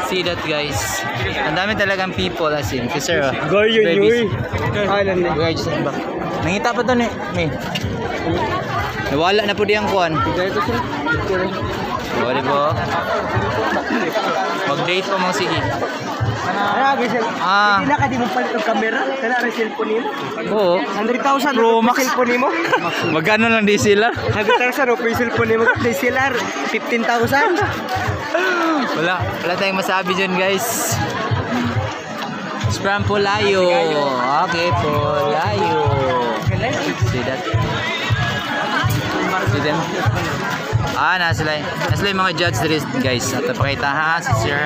See that guys. Ang dami talagang people as in. Si sir. Goy yun yun. Guys, nangita pa to ni. May. Nawala na po diyang kuhan. Wala po. Mag-date pa mga sige. Hindi na ka di mo palit ng camera. Kaya na cellphone nimo. Oo. 100,000 Pro Max. cellphone nimo. Magkano lang DSLR? 100,000 o cellphone nimo. DSLR 15,000. Wala tayong masabi dyan guys. From Pulayo. Okay, Pulayo. See that? See them? Nasa yung mga judge dito guys. At pakita ha, si Sir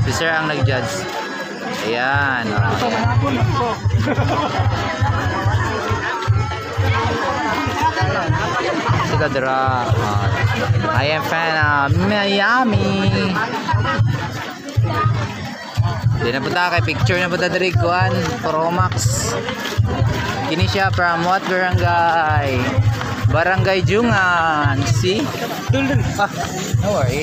si Sir ang nag-judge. Ayan. Si Kadra. I am fan of Miami. Di na punta kay picture na punta dari kuan Pro Max. Kini siya from what barangay? Barangay Jungan. See? No worry.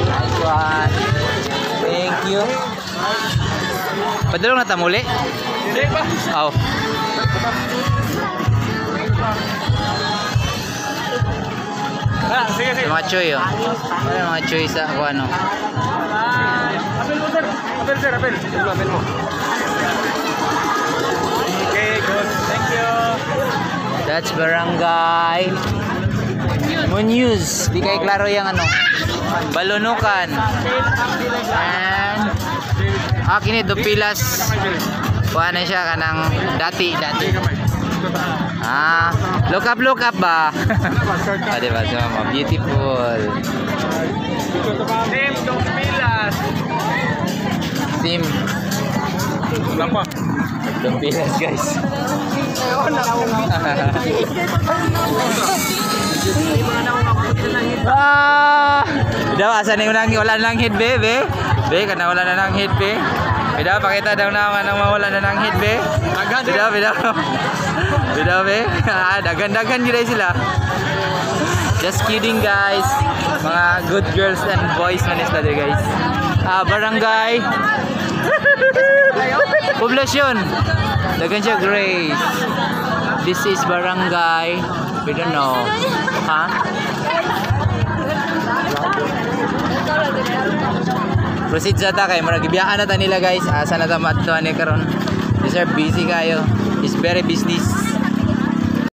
Nice one. Thank you. Padulong na tamuli? Hindi pa. Oh. Sige. Mga choy oh. Mga choy sa kung ano. Apel mo. Okay, good. Thank you. That's Barangay Muñoz. Di kayo klaro yung ano. Balunukan. And kini Dupilas. Kuha na siya kanang dati. Look up ba? Diba? So, beautiful. Team Dupilas. Team Dupilas guys. Daw asa ni unang wala nang hit be. Be kana wala na nang hit be. Bida pakita daw naman ang mawala na nang hit be. Bida be. Dagan gila sila. Just kidding guys. Mga good girls and boys man is there guys. Barangay Poblasyon Dagan siya Grace. This is Barangay we don't know. Proceed sa ta kay maragibiyaan na ta nila guys. Asa na ta madto ani karon. These are busy kayo. It's very business.